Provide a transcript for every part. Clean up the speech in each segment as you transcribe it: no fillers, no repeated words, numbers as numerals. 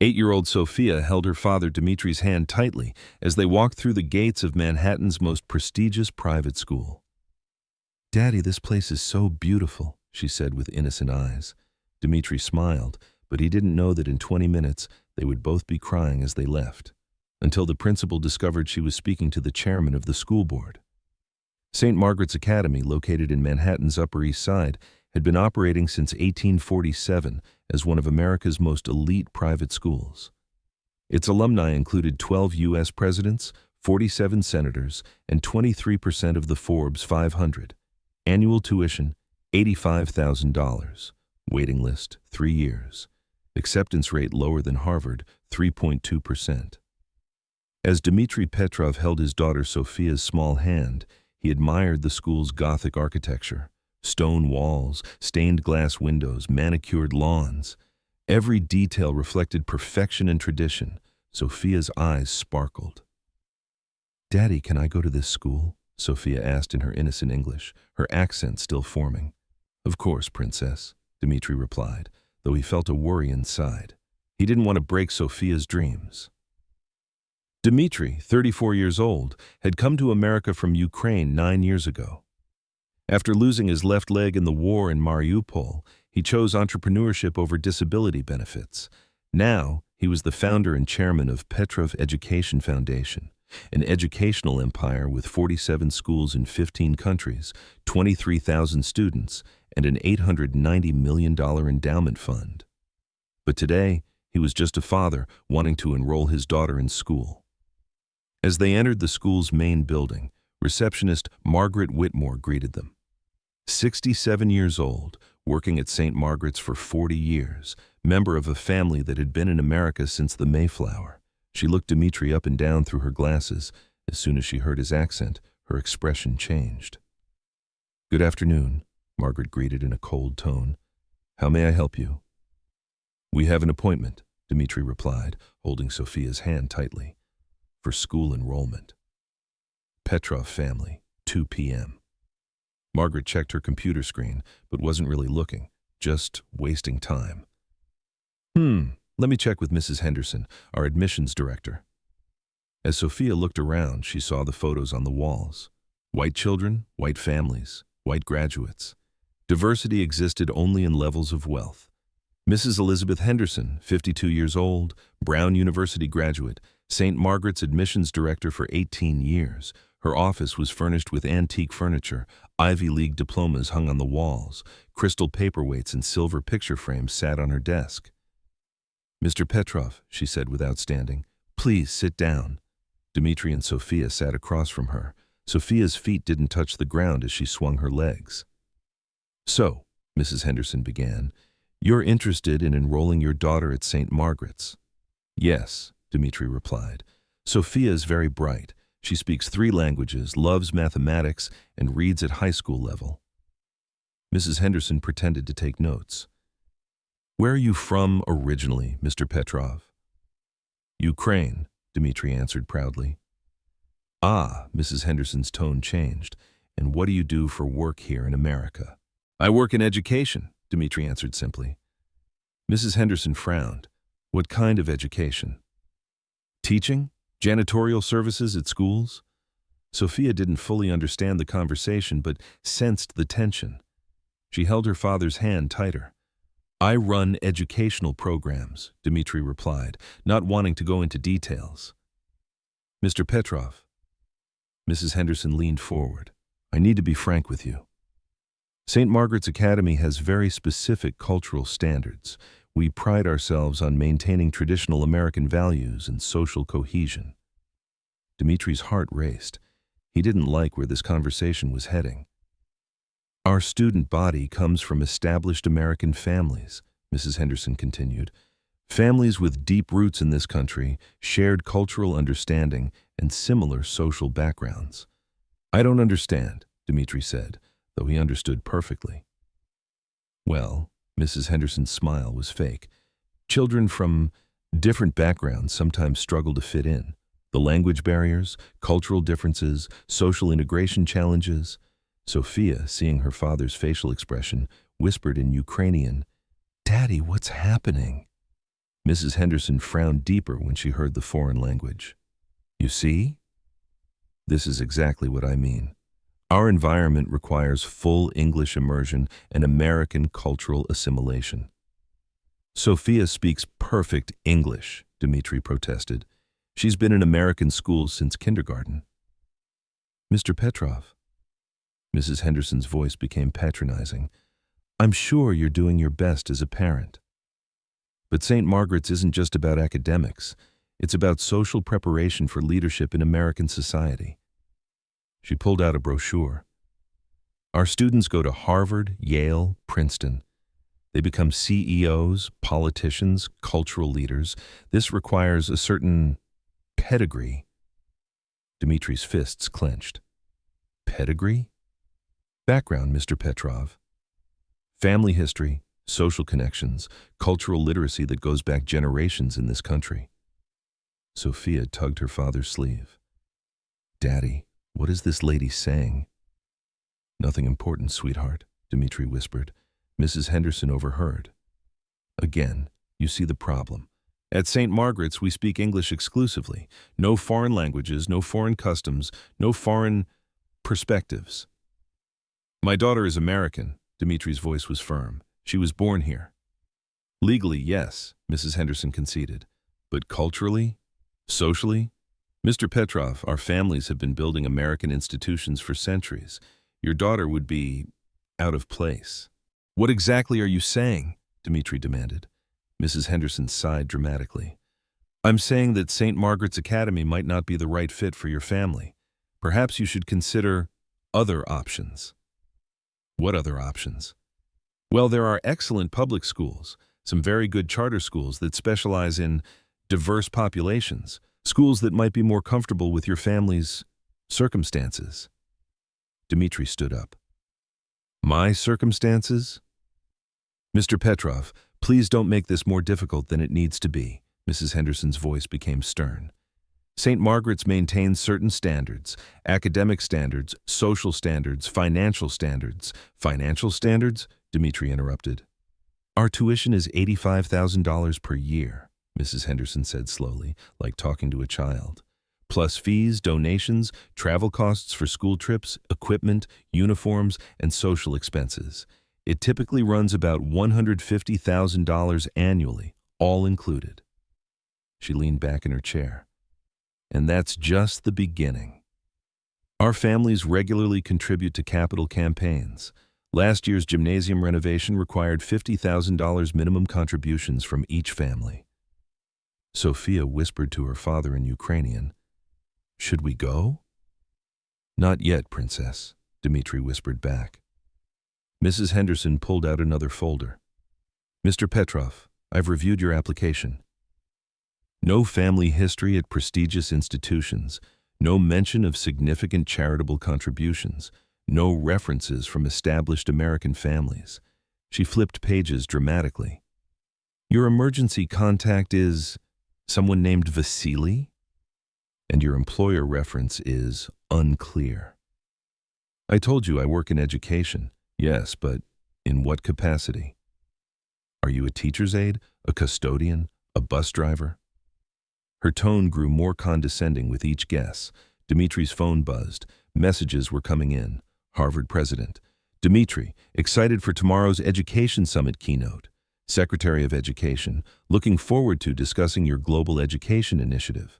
8-year-old Sophia held her father Dimitri's hand tightly as they walked through the gates of Manhattan's most prestigious private school. "Daddy, this place is so beautiful," she said with innocent eyes. Dimitri smiled, but he didn't know that in 20 minutes they would both be crying as they left, until the principal discovered she was speaking to the chairman of the school board. St. Margaret's Academy, located in Manhattan's Upper East Side, had been operating since 1847 as one of America's most elite private schools. Its alumni included 12 U.S. presidents, 47 senators, and 23% of the Forbes 500. Annual tuition, $85,000. Waiting list, 3 years. Acceptance rate lower than Harvard, 3.2%. As Dimitri Petrov held his daughter Sophia's small hand, he admired the school's Gothic architecture. Stone walls, stained glass windows, manicured lawns. Every detail reflected perfection and tradition. Sophia's eyes sparkled. "Daddy, can I go to this school?" Sophia asked in her innocent English, her accent still forming. "Of course, princess," Dimitri replied, though he felt a worry inside. He didn't want to break Sophia's dreams. Dimitri, 34 years old, had come to America from Ukraine 9 years ago. After losing his left leg in the war in Mariupol, he chose entrepreneurship over disability benefits. Now, he was the founder and chairman of Petrov Education Foundation, an educational empire with 47 schools in 15 countries, 23,000 students, and an $890 million endowment fund. But today, he was just a father wanting to enroll his daughter in school. As they entered the school's main building, receptionist Margaret Whitmore greeted them. 67 years old, working at St. Margaret's for 40 years, member of a family that had been in America since the Mayflower. She looked Dimitri up and down through her glasses. As soon as she heard his accent, her expression changed. "Good afternoon," Margaret greeted in a cold tone. "How may I help you?" "We have an appointment," Dimitri replied, holding Sophia's hand tightly. "For school enrollment. Petrov family, 2 p.m. Margaret checked her computer screen, but wasn't really looking, just wasting time. Let me check with Mrs. Henderson, our admissions director." As Sophia looked around, she saw the photos on the walls. White children, white families, white graduates. Diversity existed only in levels of wealth. Mrs. Elizabeth Henderson, 52 years old, Brown University graduate, St. Margaret's admissions director for 18 years. Her office was furnished with antique furniture, Ivy League diplomas hung on the walls, crystal paperweights and silver picture frames sat on her desk. "Mr. Petrov," she said without standing, "please sit down." Dimitri and Sophia sat across from her. Sophia's feet didn't touch the ground as she swung her legs. "So," Mrs. Henderson began, "you're interested in enrolling your daughter at St. Margaret's?" "Yes," Dimitri replied. "Sophia is very bright. She speaks 3 languages, loves mathematics, and reads at high school level." Mrs. Henderson pretended to take notes. "Where are you from originally, Mr. Petrov?" "Ukraine," Dimitri answered proudly. "Ah," Mrs. Henderson's tone changed. "And what do you do for work here in America?" "I work in education," Dimitri answered simply. Mrs. Henderson frowned. "What kind of education?" "Teaching? Janitorial services at schools?" Sophia didn't fully understand the conversation, but sensed the tension. She held her father's hand tighter. "I run educational programs," Dimitri replied, not wanting to go into details. "Mr. Petrov." Mrs. Henderson leaned forward. "I need to be frank with you. St. Margaret's Academy has very specific cultural standards. We pride ourselves on maintaining traditional American values and social cohesion." Dimitri's heart raced. He didn't like where this conversation was heading. "Our student body comes from established American families," Mrs. Henderson continued. "Families with deep roots in this country, shared cultural understanding, and similar social backgrounds." "I don't understand," Dimitri said, though he understood perfectly. "Well," Mrs. Henderson's smile was fake. "Children from different backgrounds sometimes struggle to fit in. The language barriers, cultural differences, social integration challenges." Sophia, seeing her father's facial expression, whispered in Ukrainian, "Daddy, what's happening?" Mrs. Henderson frowned deeper when she heard the foreign language. You see? This is exactly what I mean. Our environment requires full English immersion and American cultural assimilation. Sophia speaks perfect English, Dimitri protested. She's been in American schools since kindergarten. Mr. Petrov. Mrs. Henderson's voice became patronizing. I'm sure you're doing your best as a parent. But St. Margaret's isn't just about academics. It's about social preparation for leadership in American society. She pulled out a brochure. Our students go to Harvard, Yale, Princeton. They become CEOs, politicians, cultural leaders. This requires a certain pedigree. Dimitri's fists clenched. Pedigree? Background, Mr. Petrov. Family history, social connections, cultural literacy that goes back generations in this country. Sophia tugged her father's sleeve. Daddy, what is this lady saying? Nothing important, sweetheart, Dimitri whispered. Mrs. Henderson overheard. Again, you see the problem. At St. Margaret's, we speak English exclusively. No foreign languages, no foreign customs, no foreign perspectives. My daughter is American, Dimitri's voice was firm. She was born here. Legally, yes, Mrs. Henderson conceded. But culturally? Socially? Mr. Petrov, our families have been building American institutions for centuries. Your daughter would be out of place. What exactly are you saying? Dimitri demanded. Mrs. Henderson sighed dramatically. I'm saying that St. Margaret's Academy might not be the right fit for your family. Perhaps you should consider other options. What other options? Well, there are excellent public schools, some very good charter schools that specialize in diverse populations, schools that might be more comfortable with your family's circumstances. Dimitri stood up. My circumstances? Mr. Petrov, please don't make this more difficult than it needs to be. Mrs. Henderson's voice became stern. St. Margaret's maintains certain standards, academic standards, social standards, financial standards. Financial standards? Dimitri interrupted. Our tuition is $85,000 per year, Mrs. Henderson said slowly, like talking to a child. Plus fees, donations, travel costs for school trips, equipment, uniforms, and social expenses. It typically runs about $150,000 annually, all included. She leaned back in her chair. And that's just the beginning. Our families regularly contribute to capital campaigns. Last year's gymnasium renovation required $50,000 minimum contributions from each family. Sophia whispered to her father in Ukrainian, Should we go? Not yet, Princess, Dimitri whispered back. Mrs. Henderson pulled out another folder. Mr. Petrov, I've reviewed your application. No family history at prestigious institutions, no mention of significant charitable contributions, no references from established American families. She flipped pages dramatically. Your emergency contact is someone named Vasily? And your employer reference is unclear. I told you I work in education. Yes, but in what capacity? Are you a teacher's aide, a custodian, a bus driver? Her tone grew more condescending with each guess. Dimitri's phone buzzed. Messages were coming in. Harvard president. Dimitri, excited for tomorrow's Education Summit keynote. Secretary of Education, looking forward to discussing your global education initiative.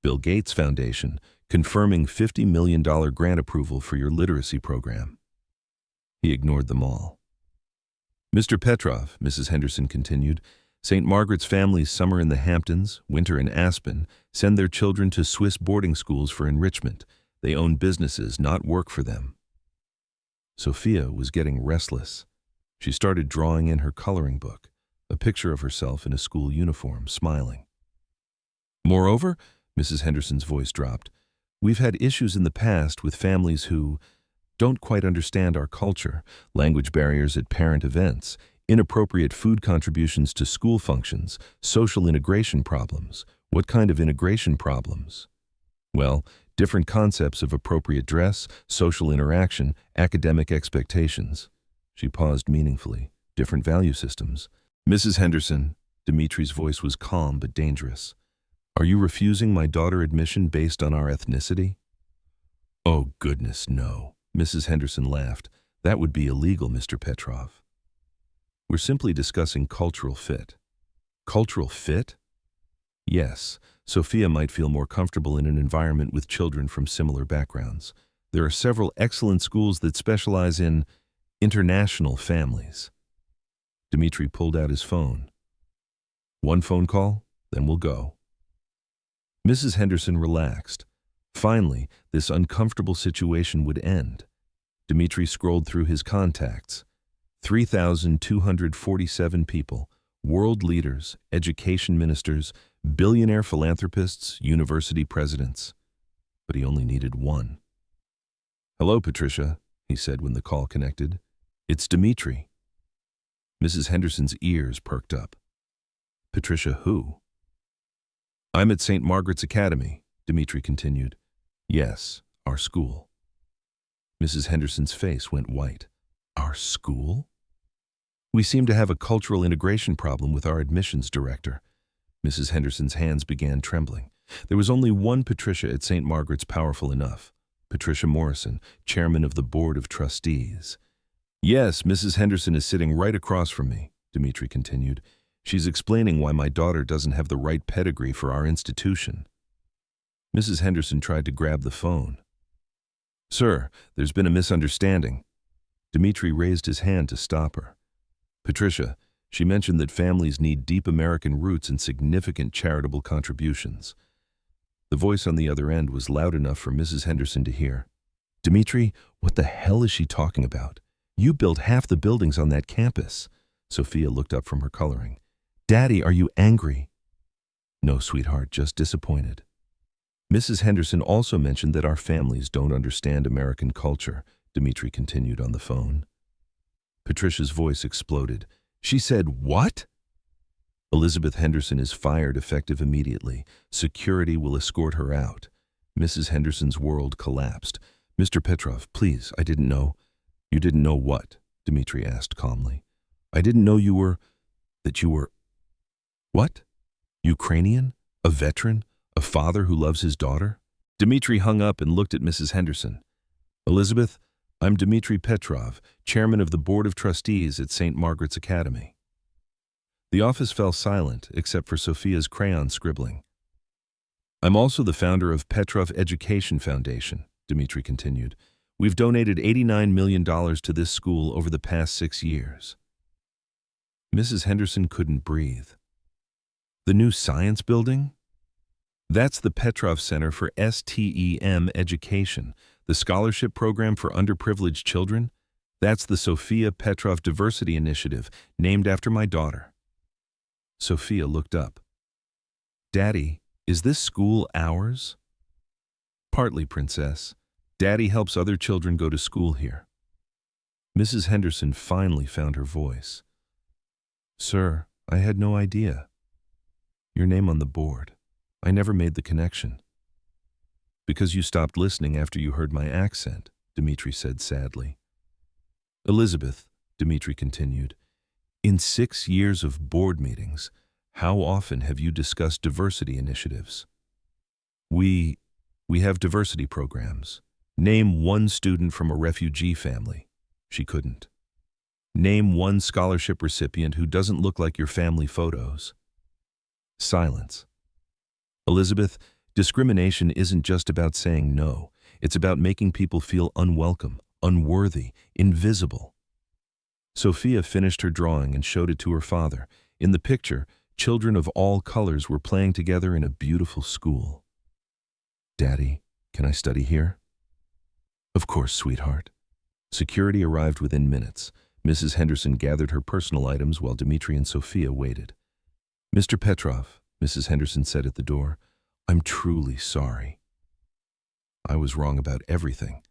Bill Gates Foundation, confirming $50 million grant approval for your literacy program. He ignored them all. Mr. Petrov, Mrs. Henderson continued, St. Margaret's families summer in the Hamptons, winter in Aspen, send their children to Swiss boarding schools for enrichment. They own businesses, not work for them. Sophia was getting restless. She started drawing in her coloring book, a picture of herself in a school uniform, smiling. Moreover, Mrs. Henderson's voice dropped, we've had issues in the past with families who don't quite understand our culture, language barriers at parent events, inappropriate food contributions to school functions, social integration problems. What kind of integration problems? Well, different concepts of appropriate dress, social interaction, academic expectations. She paused meaningfully. Different value systems. Mrs. Henderson, Dimitri's voice was calm but dangerous. "Are you refusing my daughter admission based on our ethnicity?" "Oh, goodness, no," Mrs. Henderson laughed. "That would be illegal, Mr. Petrov. We're simply discussing cultural fit." "Cultural fit?" "Yes, Sophia might feel more comfortable in an environment with children from similar backgrounds. There are several excellent schools that specialize in international families." Dimitri pulled out his phone. "One phone call, then we'll go." Mrs. Henderson relaxed. Finally, this uncomfortable situation would end. Dimitri scrolled through his contacts. 3,247 people, world leaders, education ministers, billionaire philanthropists, university presidents. But he only needed one. "Hello, Patricia," he said when the call connected. "It's Dimitri." Mrs. Henderson's ears perked up. "Patricia who?" "I'm at St. Margaret's Academy," Dimitri continued. "Yes, our school." Mrs. Henderson's face went white. "Our school?" "We seem to have a cultural integration problem with our admissions director." Mrs. Henderson's hands began trembling. There was only one Patricia at St. Margaret's powerful enough. Patricia Morrison, chairman of the board of trustees. "Yes, Mrs. Henderson is sitting right across from me," Dimitri continued. "She's explaining why my daughter doesn't have the right pedigree for our institution." Mrs. Henderson tried to grab the phone. "Sir, there's been a misunderstanding." Dimitri raised his hand to stop her. "Patricia, she mentioned that families need deep American roots and significant charitable contributions." The voice on the other end was loud enough for Mrs. Henderson to hear. "Dimitri, what the hell is she talking about? You built half the buildings on that campus." Sophia looked up from her coloring. "Daddy, are you angry?" "No, sweetheart, just disappointed." "Mrs. Henderson also mentioned that our families don't understand American culture," Dimitri continued on the phone. Patricia's voice exploded. She said, "What?" "Elizabeth Henderson is fired effective immediately. Security will escort her out." Mrs. Henderson's world collapsed. "Mr. Petrov, please, I didn't know." "You didn't know what?" Dimitri asked calmly. "I didn't know that you were... What? Ukrainian? A veteran? A father who loves his daughter?" Dimitri hung up and looked at Mrs. Henderson. "Elizabeth, I'm Dimitri Petrov, chairman of the board of trustees at St. Margaret's Academy." The office fell silent, except for Sophia's crayon scribbling. "I'm also the founder of Petrov Education Foundation," Dimitri continued. "We've donated $89 million to this school over the past 6 years." Mrs. Henderson couldn't breathe. "The new science building?" "That's the Petrov Center for STEM Education, the scholarship program for underprivileged children. That's the Sophia Petrov Diversity Initiative, named after my daughter." Sophia looked up. "Daddy, is this school ours?" "Partly, Princess. Daddy helps other children go to school here." Mrs. Henderson finally found her voice. "Sir, I had no idea. Your name on the board. I never made the connection." "Because you stopped listening after you heard my accent," Dimitri said sadly. "Elizabeth," Dimitri continued, "in 6 years of board meetings, how often have you discussed diversity initiatives?" We have diversity programs. Name one student from a refugee family." She couldn't. "Name one scholarship recipient who doesn't look like your family photos." Silence. "Elizabeth, discrimination isn't just about saying no. It's about making people feel unwelcome, unworthy, invisible." Sophia finished her drawing and showed it to her father. In the picture, children of all colors were playing together in a beautiful school. "Daddy, can I study here?" "Of course, sweetheart." Security arrived within minutes. Mrs. Henderson gathered her personal items while Dimitri and Sophia waited. "Mr. Petrov," Mrs. Henderson said at the door, "I'm truly sorry. I was wrong about everything."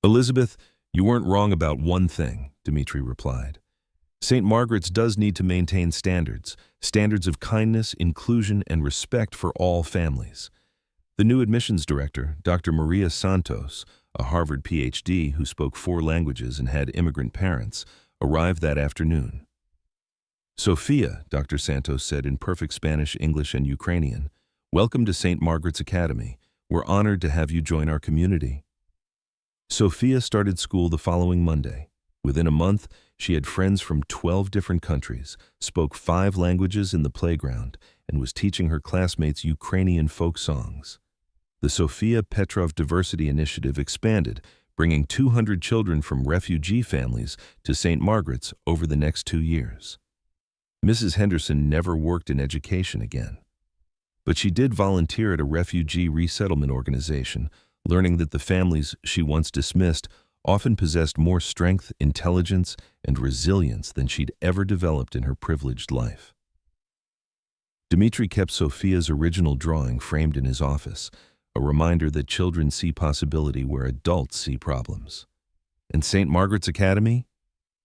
"Elizabeth, you weren't wrong about one thing," Dimitri replied. "St. Margaret's does need to maintain standards of kindness, inclusion, and respect for all families." The new admissions director, Dr. Maria Santos, a Harvard PhD who spoke 4 languages and had immigrant parents, arrived that afternoon. Sophia, Dr. Santos said in perfect Spanish, English, and Ukrainian, welcome to St. Margaret's Academy. We're honored to have you join our community. Sophia started school the following Monday. Within a month, she had friends from 12 different countries, spoke 5 languages in the playground, and was teaching her classmates Ukrainian folk songs. The Dimitri Petrov Diversity Initiative expanded, bringing 200 children from refugee families to St. Margaret's over the next 2 years. Mrs. Henderson never worked in education again. But she did volunteer at a refugee resettlement organization, learning that the families she once dismissed often possessed more strength, intelligence, and resilience than she'd ever developed in her privileged life. Dimitri kept Sophia's original drawing framed in his office, a reminder that children see possibility where adults see problems. And St. Margaret's Academy?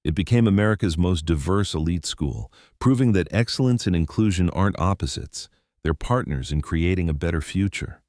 It became America's most diverse elite school, proving that excellence and inclusion aren't opposites, they're partners in creating a better future.